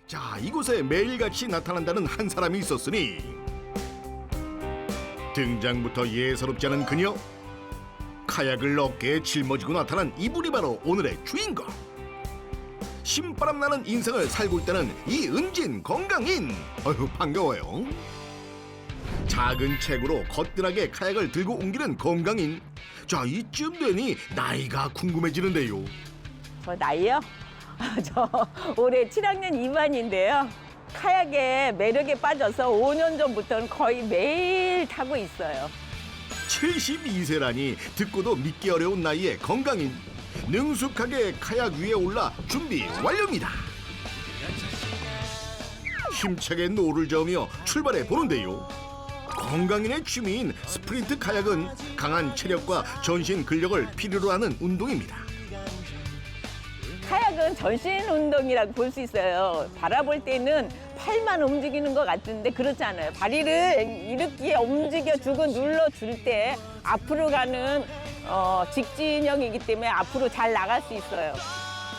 자, 이곳에 매일같이 나타난다는 한 사람이 있었으니 등장부터 예사롭지 않은 그녀. 카약을 어깨에 짊어지고 나타난 이분이 바로 오늘의 주인공. 신바람 나는 인생을 살고 있다는 이은진 건강인. 어휴, 반가워요. 작은 체구로 거뜬하게 카약을 들고 옮기는 건강인. 자, 이쯤 되니 나이가 궁금해지는데요. 저 나이요? 저 올해 7학년 2반인데요. 카약의 매력에 빠져서 5년 전부터는 거의 매일 타고 있어요. 72세라니 듣고도 믿기 어려운 나이에 건강인. 능숙하게 카약 위에 올라 준비 완료입니다. 힘차게 노를 저으며 출발해 보는데요. 건강인의 취미인 스프린트 카약은 강한 체력과 전신 근력을 필요로 하는 운동입니다. 카약은 전신 운동이라고 볼 수 있어요. 바라볼 때는 팔만 움직이는 것 같은데 그렇지 않아요. 다리를 이렇게 움직여주고 눌러줄 때 앞으로 가는 직진형이기 때문에 앞으로 잘 나갈 수 있어요.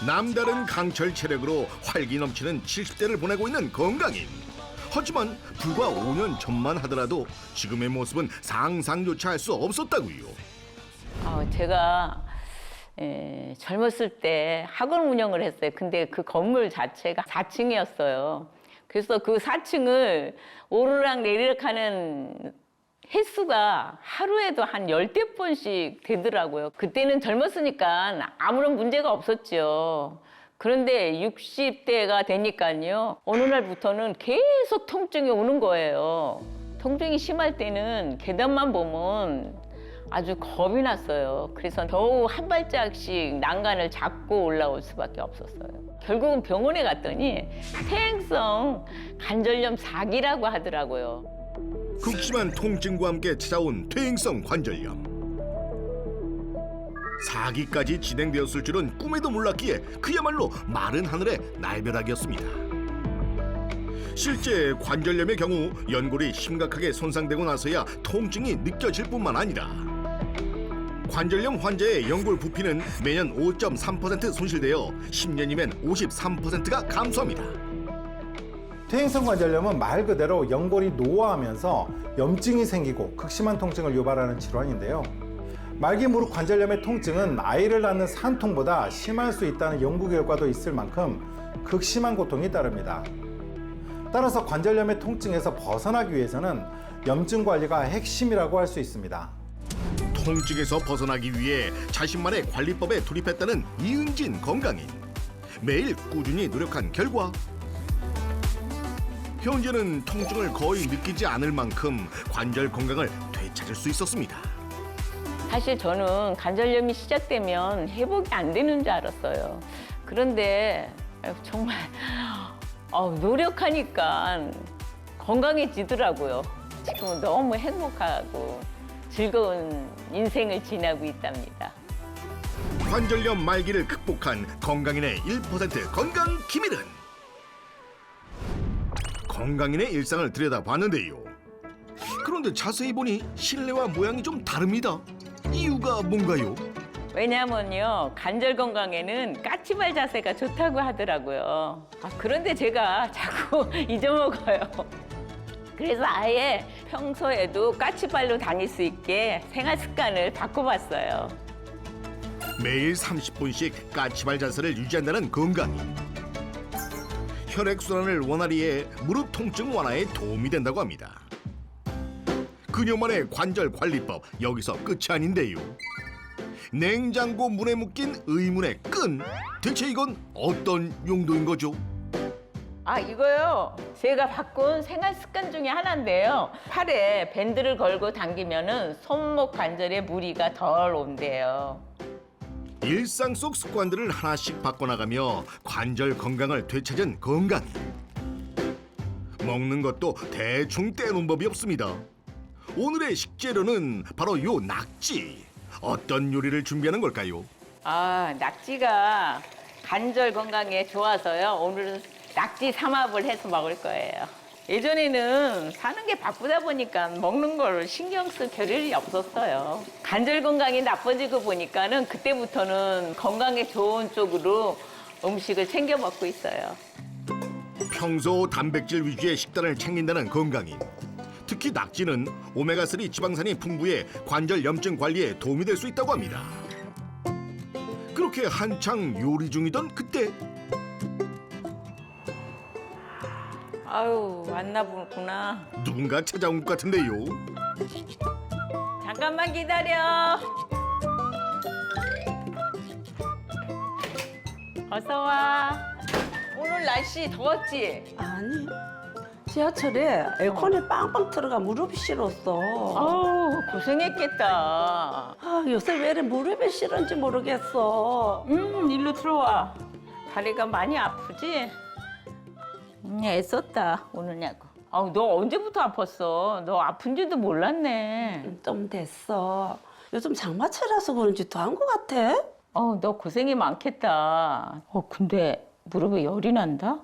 남다른 강철 체력으로 활기 넘치는 70대를 보내고 있는 건강인. 하지만 불과 5년 전만 하더라도 지금의 모습은 상상조차 할 수 없었다고요. 제가 젊었을 때 학원 운영을 했어요. 근데 그 건물 자체가 4층이었어요. 그래서 그 4층을 오르락 내리락 하는 횟수가 하루에도 한 10대 번씩 되더라고요. 그때는 젊었으니까 아무런 문제가 없었죠. 그런데 60대가 되니까요. 어느 날부터는 계속 통증이 오는 거예요. 통증이 심할 때는 계단만 보면 아주 겁이 났어요. 그래서 더욱 한 발짝씩 난간을 잡고 올라올 수밖에 없었어요. 결국은 병원에 갔더니 퇴행성 관절염 4기라고 하더라고요. 극심한 통증과 함께 찾아온 퇴행성 관절염. 4기까지 진행되었을 줄은 꿈에도 몰랐기에 그야말로 마른 하늘의 날벼락이었습니다. 실제 관절염의 경우 연골이 심각하게 손상되고 나서야 통증이 느껴질 뿐만 아니라 관절염 환자의 연골 부피는 매년 5.3% 손실되어 10년이면 53%가 감소합니다. 퇴행성 관절염은 말 그대로 연골이 노화하면서 염증이 생기고 극심한 통증을 유발하는 질환인데요. 말기 무릎 관절염의 통증은 아이를 낳는 산통보다 심할 수 있다는 연구 결과도 있을 만큼 극심한 고통이 따릅니다. 따라서 관절염의 통증에서 벗어나기 위해서는 염증 관리가 핵심이라고 할 수 있습니다. 통증에서 벗어나기 위해 자신만의 관리법에 돌입했다는 이은진 건강인. 매일 꾸준히 노력한 결과 현재는 통증을 거의 느끼지 않을 만큼 관절 건강을 되찾을 수 있었습니다. 사실 저는 관절염이 시작되면 회복이 안 되는 줄 알았어요. 그런데 정말 노력하니까 건강해지더라고요. 지금은 너무 행복하고 즐거운 인생을 지나고 있답니다. 관절염 말기를 극복한 건강인의 1% 건강 기밀은 건강인의 일상을 들여다봤는데요. 그런데 자세히 보니 실내와 모양이 좀 다릅니다. 이유가 뭔가요? 왜냐면요, 관절 건강에는 까치발 자세가 좋다고 하더라고요. 그런데 제가 자꾸 잊어먹어요. 그래서 아예 평소에도 까치발로 다닐 수 있게 생활 습관을 바꿔봤어요. 매일 30분씩 까치발 자세를 유지한다는 건강인. 혈액순환을 원활히해 무릎 통증 완화에 도움이 된다고 합니다. 그녀만의 관절 관리법 여기서 끝이 아닌데요. 냉장고 문에 묶인 의문의 끈. 대체 이건 어떤 용도인 거죠? 이거요. 제가 바꾼 생활 습관 중에 하나인데요. 팔에 밴드를 걸고 당기면은 손목 관절에 무리가 덜 온대요. 일상 속 습관들을 하나씩 바꿔나가며 관절 건강을 되찾은 건강인. 먹는 것도 대충 떼놓은 법이 없습니다. 오늘의 식재료는 바로 요 낙지. 어떤 요리를 준비하는 걸까요? 낙지가 관절 건강에 좋아서요. 오늘은 낙지 삼합을 해서 먹을 거예요. 예전에는 사는 게 바쁘다 보니까 먹는 걸 신경 쓸 겨를이 없었어요. 관절 건강이 나빠지고 보니까는 그때부터는 건강에 좋은 쪽으로 음식을 챙겨 먹고 있어요. 평소 단백질 위주의 식단을 챙긴다는 건강인. 특히 낙지는 오메가3 지방산이 풍부해 관절 염증 관리에 도움이 될 수 있다고 합니다. 그렇게 한창 요리 중이던 그때 아유, 왔나 보구나. 누군가 찾아온 것 같은데요. 잠깐만 기다려. 어서 와. 오늘 날씨 더웠지? 아니 지하철에 에어컨이 빵빵 틀어가 무릎이 시렸어. 아우, 고생했겠다. 아, 요새 왜 이래 무릎이 시른지 모르겠어. 일로 들어와. 다리가 많이 아프지? 애썼다, 오느냐고. 아우, 너 언제부터 아팠어? 너 아픈지도 몰랐네. 좀 됐어. 요즘 장마철이라서 그런지 더한 것 같아. 너 고생이 많겠다. 근데 무릎에 열이 난다?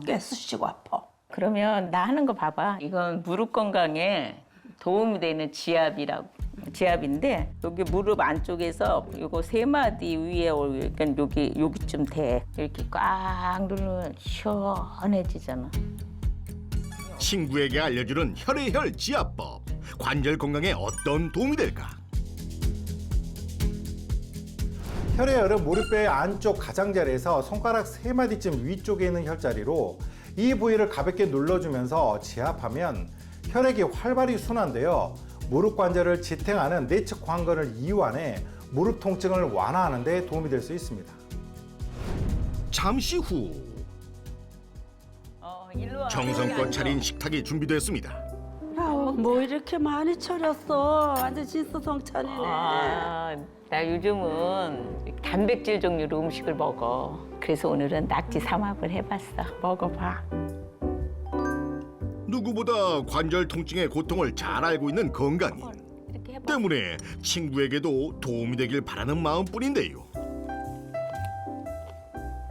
꽤 쑤시고 아파. 그러면 나 하는 거 봐봐. 이건 무릎 건강에 도움이 되는 지압인데 여기 무릎 안쪽에서 요거 3마디 위에 그러니까 여기쯤 돼. 이렇게 꽉 누르면 시원해지잖아. 친구에게 알려주는 혈의혈 지압법. 관절 건강에 어떤 도움이 될까? 혈액열은 무릎뼈의 안쪽 가장자리에서 손가락 3마디쯤 위쪽에 있는 혈자리로 이 부위를 가볍게 눌러주면서 지압하면 혈액이 활발히 순환되어 무릎 관절을 지탱하는 내측 관건을 이완해 무릎 통증을 완화하는 데 도움이 될 수 있습니다. 잠시 후 일로 와. 정성껏 차린 식탁이 준비됐습니다. 아우, 뭐 이렇게 많이 차렸어. 완전 진수성찬이네. 나 요즘은 단백질 종류로 음식을 먹어. 그래서 오늘은 낙지 삼합을 해봤어. 먹어봐. 누구보다 관절 통증의 고통을 잘 알고 있는 건강인 이렇게 해봐. 때문에 친구에게도 도움이 되길 바라는 마음뿐인데요.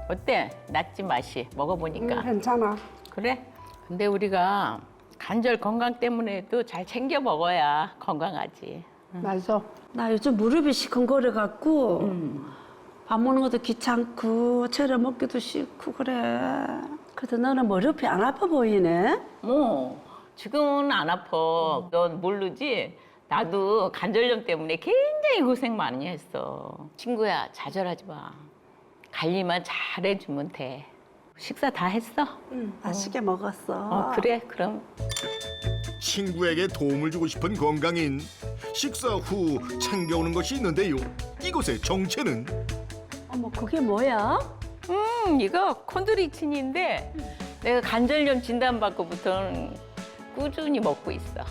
어때? 낙지 맛이 먹어보니까. 괜찮아. 그래? 근데 우리가 관절 건강 때문에도 잘 챙겨 먹어야 건강하지. 맞아. 나 요즘 무릎이 시큰거려갖고 밥 먹는 것도 귀찮고 차려 먹기도 싫고 그래. 그래도 너는 무릎이 안 아파 보이네. 지금은 안 아파. 넌 모르지? 나도 관절염 때문에 굉장히 고생 많이 했어. 친구야, 좌절하지 마. 관리만 잘해주면 돼. 식사 다 했어? 맛있게 먹었어. 그래, 그럼. 친구에게 도움을 주고 싶은 건강인 식사 후 챙겨오는 것이 있는데요. 이곳의 정체는 어머, 그게 뭐야? 이거 콘드로이친인데 내가 관절염 진단받고부터는 꾸준히 먹고 있어.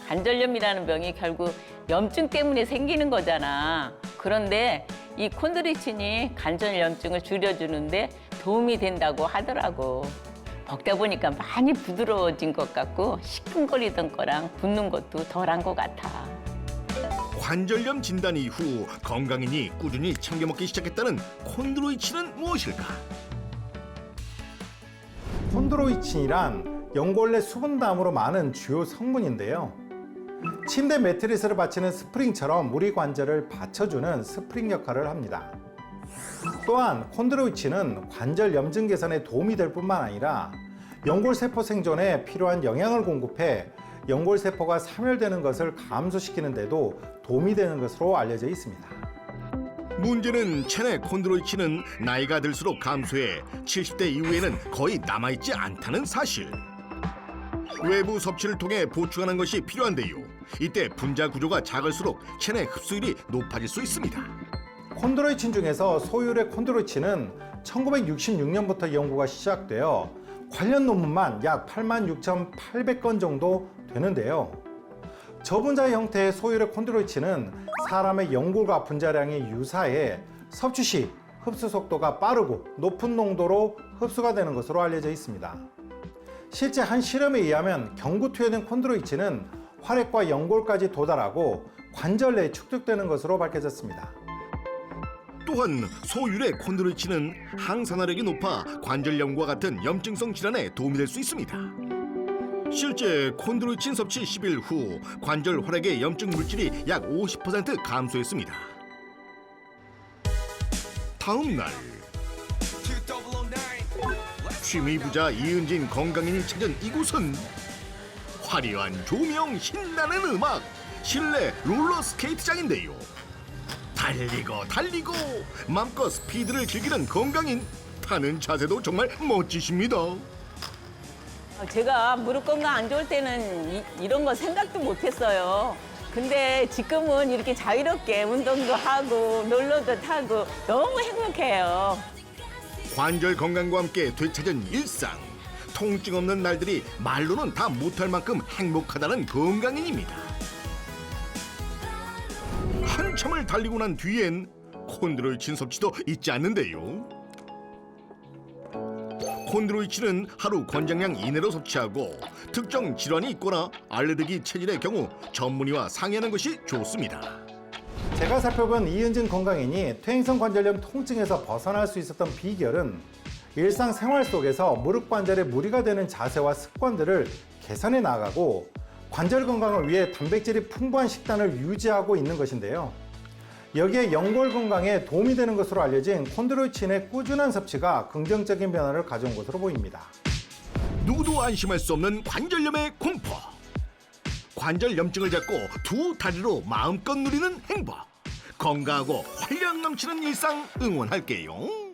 관절염이라는 병이 결국 염증 때문에 생기는 거잖아. 그런데 이 콘드로이친이 관절염증을 줄여주는데 도움이 된다고 하더라고. 먹다 보니까 많이 부드러워진 것 같고 시큰거리던 거랑 붓는 것도 덜한 것 같아. 관절염 진단 이후 건강인이 꾸준히 챙겨 먹기 시작했다는 콘드로이친은 무엇일까? 콘드로이친이란 연골 내 수분담으로 많은 주요 성분인데요. 침대 매트리스를 받치는 스프링처럼 우리 관절을 받쳐주는 스프링 역할을 합니다. 또한 콘드로이친은 관절 염증 개선에 도움이 될 뿐만 아니라 연골세포 생존에 필요한 영양을 공급해 연골세포가 사멸되는 것을 감소시키는 데도 도움이 되는 것으로 알려져 있습니다. 문제는 체내 콘드로이친은 나이가 들수록 감소해 70대 이후에는 거의 남아있지 않다는 사실. 외부 섭취를 통해 보충하는 것이 필요한데요. 이때 분자 구조가 작을수록 체내 흡수율이 높아질 수 있습니다. 콘드로이친 중에서 소유의 콘드로이친은 1966년부터 연구가 시작되어 관련 논문만 약 86,800건 정도 되는데요. 저분자 형태의 소유의 콘드로이친은 사람의 연골과 분자량이 유사해 섭취 시 흡수 속도가 빠르고 높은 농도로 흡수가 되는 것으로 알려져 있습니다. 실제 한 실험에 의하면 경구 투여된 콘드로이친은 활액과 연골까지 도달하고 관절 내에 축적되는 것으로 밝혀졌습니다. 또한 소유의 콘드로이친은 항산화력이 높아 관절염과 같은 염증성 질환에 도움이 될 수 있습니다. 실제 콘드로이친 섭취 10일 후 관절 활액의 염증 물질이 약 50% 감소했습니다. 다음 날 취미 부자 이은진 건강인이 찾은 이곳은 화려한 조명, 신나는 음악, 실내 롤러스케이트장인데요. 달리고 맘껏 스피드를 즐기는 건강인, 타는 자세도 정말 멋지십니다. 제가 무릎 건강 안 좋을 때는 이런 거 생각도 못했어요. 근데 지금은 이렇게 자유롭게 운동도 하고 놀러도 타고 너무 행복해요. 관절 건강과 함께 되찾은 일상, 통증 없는 날들이 말로는 다 못할 만큼 행복하다는 건강인입니다. 한참을 달리고 난 뒤엔 콘드로이친 섭취도 잊지 않는데요. 콘드로이친은 하루 권장량 이내로 섭취하고 특정 질환이 있거나 알레르기 체질의 경우 전문의와 상의하는 것이 좋습니다. 제가 살펴본 이은진 건강인이 퇴행성 관절염 통증에서 벗어날 수 있었던 비결은 일상생활 속에서 무릎 관절에 무리가 되는 자세와 습관들을 개선해 나가고 관절 건강을 위해 단백질이 풍부한 식단을 유지하고 있는 것인데요. 여기에 연골 건강에 도움이 되는 것으로 알려진 콘드로이친의 꾸준한 섭취가 긍정적인 변화를 가져온 것으로 보입니다. 누구도 안심할 수 없는 관절염의 공포. 관절염증을 잡고 두 다리로 마음껏 누리는 행복. 건강하고 활력 넘치는 일상 응원할게요.